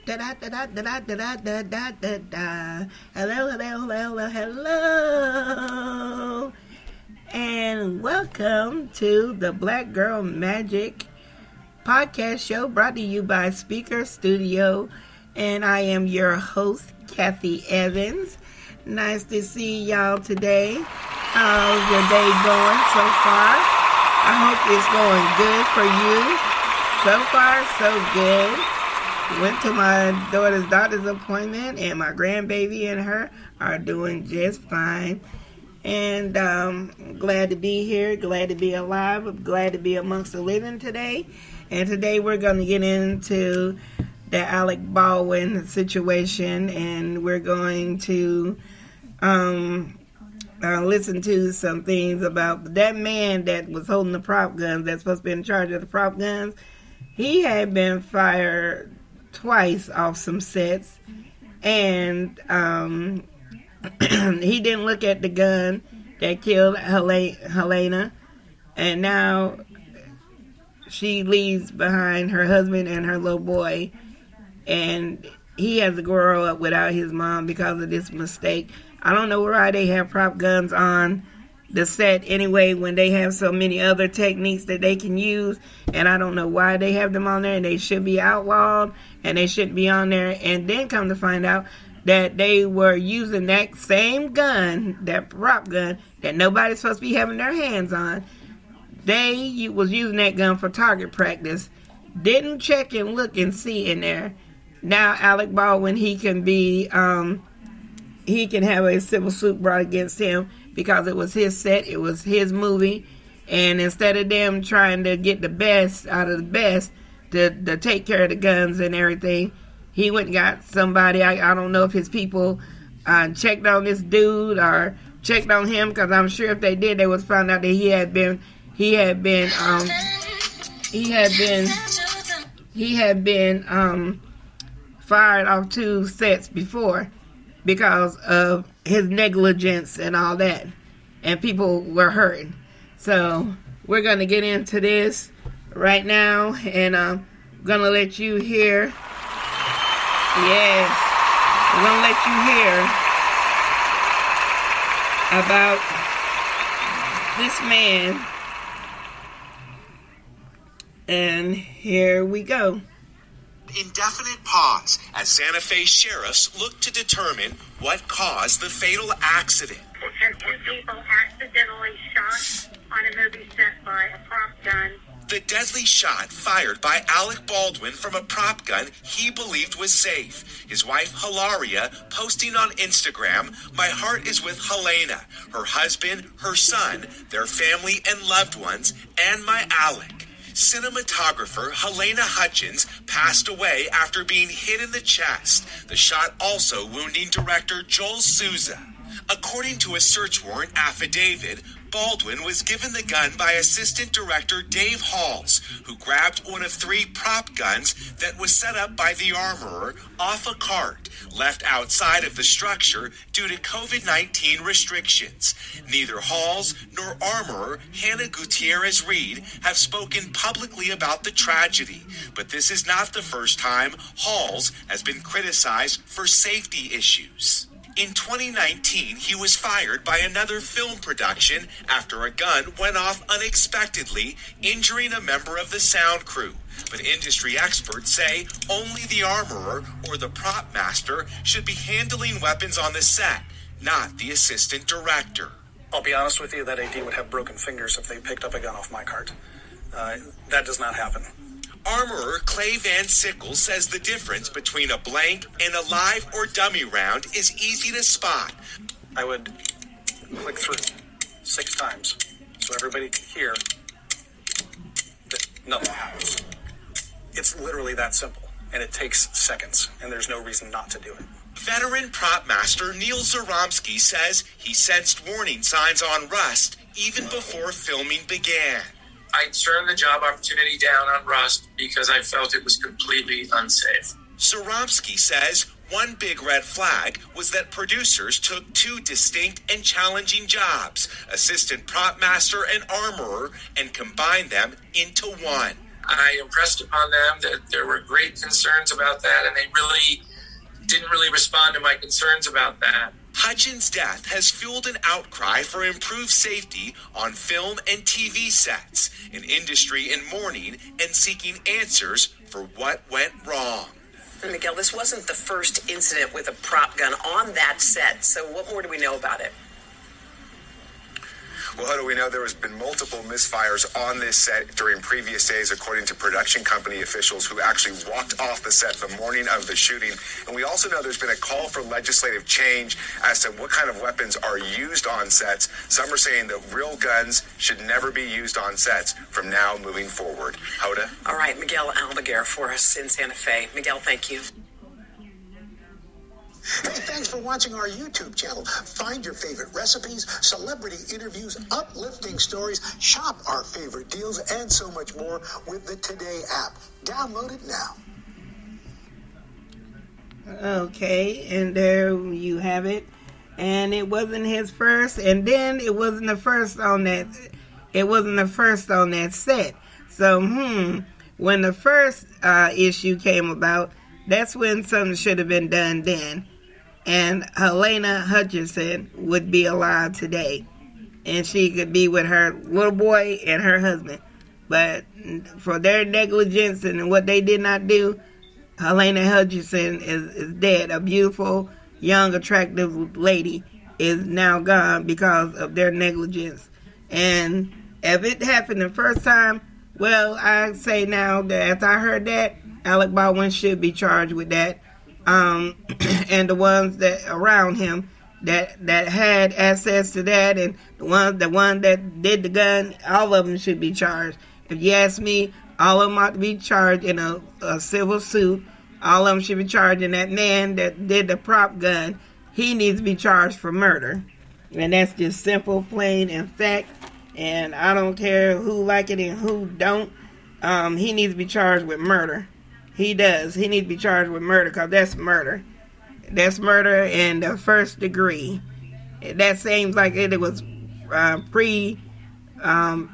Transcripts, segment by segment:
Da da da da da da da da da da. Hello, hello, hello, hello, and welcome to the Black Girl Magic podcast show brought to you by Spreaker Studio, and I am your host, Kathy Evans. Nice to see y'all today. How's your day going so far? I hope it's going good for you. So far, so good. Went to my daughter's doctor's appointment, and my grandbaby and her are doing just fine. And glad to be here, glad to be alive, glad to be amongst the living today. And today we're going to get into the Alec Baldwin situation, and we're going to listen to some things about that man that was holding the prop guns, that's supposed to be in charge of the prop guns. He had been fired twice off some sets, and he didn't look at the gun that killed Helena, and now she leaves behind her husband and her little boy, and he has to grow up without his mom because of this mistake. I don't know why they have prop guns on the set anyway when they have so many other techniques that they can use, and I don't know why they have them on there, and they should be outlawed, and they shouldn't be on there. And then come to find out that they were using that same gun, that prop gun that nobody's supposed to be having their hands on. They was using that gun for target practice. Didn't check and look and see in there. Now Alec Baldwin, he can have a civil suit brought against him because it was his set, it was his movie, and instead of them trying to get the best out of the best to take care of the guns and everything, he went and got somebody. I don't know if his people checked on this dude or checked on him, because I'm sure if they did, they would find out that he had been fired off 2 sets before because of his negligence and all that, and people were hurt. So we're going to get into this right now, and I'm going to let you hear. Yes, we're going to let you hear about this man, and here we go. Indefinite pause as Santa Fe sheriffs look to determine what caused the fatal accident. And 2 people accidentally shot on a movie set by a prop gun. The deadly shot fired by Alec Baldwin from a prop gun he believed was safe. His wife, Hilaria, posting on Instagram, "My heart is with Helena, her husband, her son, their family and loved ones, and my Alec." Cinematographer Helena Hutchins passed away after being hit in the chest, the shot also wounding director Joel Souza. According to a search warrant affidavit, Baldwin was given the gun by assistant director Dave Halls, who grabbed one of 3 prop guns that was set up by the armorer off a cart left outside of the structure due to COVID-19 restrictions. Neither Halls nor armorer Hannah Gutierrez Reed have spoken publicly about the tragedy, but this is not the first time Halls has been criticized for safety issues. In 2019, he was fired by another film production after a gun went off unexpectedly, injuring a member of the sound crew. But industry experts say only the armorer or the prop master should be handling weapons on the set, not the assistant director. I'll be honest with you, that AD would have broken fingers if they picked up a gun off my cart. That does not happen. Armorer Clay Van Sickle says the difference between a blank and a live or dummy round is easy to spot. I would click through 6 times so everybody could hear that nothing happens. It's literally that simple, and it takes seconds, and there's no reason not to do it. Veteran prop master Neil Zaromsky says he sensed warning signs on rust even before filming began. I turned the job opportunity down on Rust because I felt it was completely unsafe. Zaromsky says one big red flag was that producers took 2 distinct and challenging jobs, assistant prop master and armorer, and combined them into one. I impressed upon them that there were great concerns about that, and they really didn't really respond to my concerns about that. Hutchins' death has fueled an outcry for improved safety on film and TV sets, an industry in mourning and seeking answers for what went wrong. Miguel, this wasn't the first incident with a prop gun on that set, so what more do we know about it? Well, how do we know? There has been multiple misfires on this set during previous days, according to production company officials who actually walked off the set the morning of the shooting. And we also know there's been a call for legislative change as to what kind of weapons are used on sets. Some are saying that real guns should never be used on sets from now moving forward. Hoda? All right, Miguel Almaguer for us in Santa Fe. Miguel, thank you. Hey, thanks for watching our YouTube channel. Find your favorite recipes, celebrity interviews, uplifting stories, shop our favorite deals, and so much more with the Today app. Download it now. Okay, and there you have it. And it wasn't his first, and then it wasn't the first on that. It wasn't the first on that set. So, when the first issue came about, that's when something should have been done then. And Helena Hutchinson would be alive today. And she could be with her little boy and her husband. But for their negligence and what they did not do, Helena Hutchinson is dead. A beautiful, young, attractive lady is now gone because of their negligence. And if it happened the first time, well, I say now that after I heard that, Alec Baldwin should be charged with that. And the ones that around him that had access to that, and the one that did the gun, all of them should be charged. If you ask me, all of them ought to be charged in a civil suit. All of them should be charged, and that man that did the prop gun, he needs to be charged for murder. And that's just simple, plain, and fact. And I don't care who like it and who don't. He needs to be charged with murder. He does. He needs to be charged with murder because that's murder. That's murder in the first degree. That seems like it was pre-planned,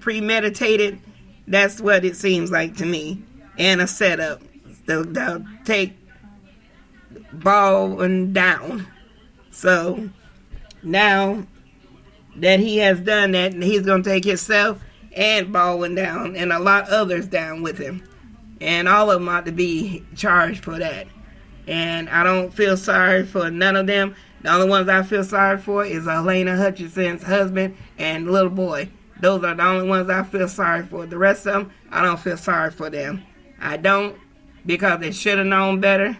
premeditated. That's what it seems like to me. And a setup. They'll take Baldwin down. So now that he has done that, he's going to take himself and Baldwin down, and a lot others down with him. And all of them ought to be charged for that. And I don't feel sorry for none of them. The only ones I feel sorry for is Helena Hutchinson's husband and little boy. Those are the only ones I feel sorry for. The rest of them, I don't feel sorry for them. I don't, because they should have known better,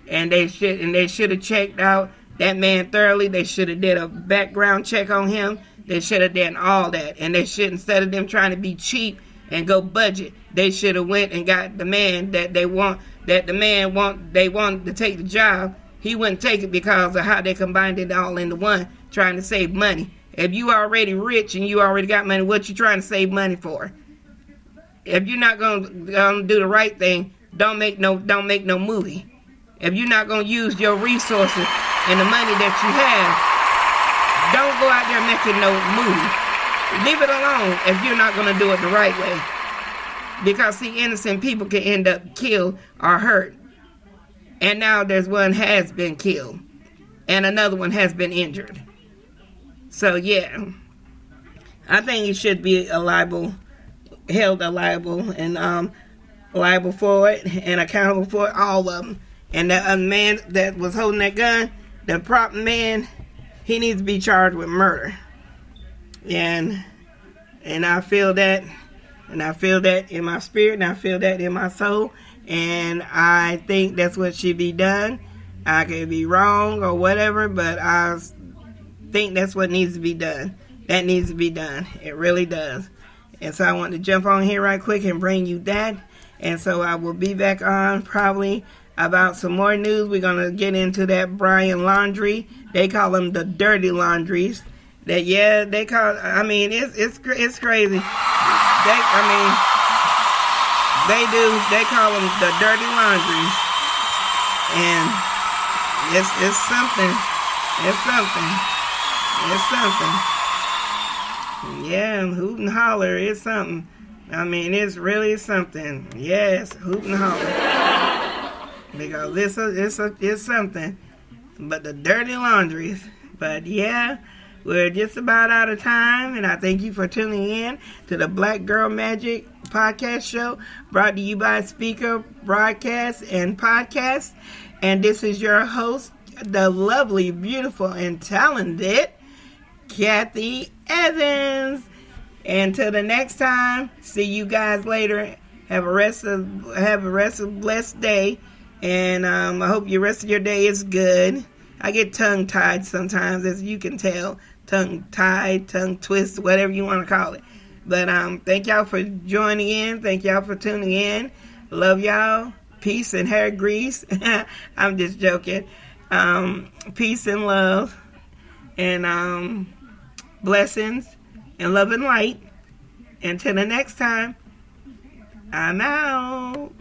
and they should have checked out that man thoroughly. They should have did a background check on him. They should have done all that, and they should, instead of them trying to be cheap and go budget, they should have went and got the man that they want. That the man they wanted to take the job. He wouldn't take it because of how they combined it all into one, trying to save money. If you already rich and you already got money, what you trying to save money for? If you're not gonna do the right thing, don't make no movie. If you're not gonna use your resources and the money that you have, don't go out there making no movie. Leave it alone if you're not going to do it the right way. Because, see, innocent people can end up killed or hurt. And now there's one has been killed. And another one has been injured. So, yeah. I think he should be held liable and liable for it and accountable for it, all of them. And the man that was holding that gun, the prop man, he needs to be charged with murder. And I feel that. And I feel that in my spirit. And I feel that in my soul. And I think that's what should be done. I could be wrong or whatever. But I think that's what needs to be done. That needs to be done. It really does. And so I want to jump on here right quick and bring you that. And so I will be back on probably about some more news. We're going to get into that Brian Laundrie. They call them the dirty laundries. That, yeah, they call, I mean, it's crazy. They call them the dirty laundries. And it's something. It's something. It's something. Yeah, hoot and holler, it's something. I mean, it's really something. Yes, hoot and holler. Because it's something. But the dirty laundries. But yeah, we're just about out of time. And I thank you for tuning in to the Black Girl Magic podcast show, brought to you by Spreaker Broadcast and Podcast. And this is your host, the lovely, beautiful, and talented Kathy Evans. Until the next time, see you guys later. Have a rest of blessed day, and I hope your rest of your day is good. I get tongue-tied sometimes, as you can tell. Tongue-tied, tongue-twist, whatever you want to call it. But thank y'all for joining in. Thank y'all for tuning in. Love y'all. Peace and hair grease. I'm just joking. Peace and love. And blessings and love and light. Until the next time, I'm out.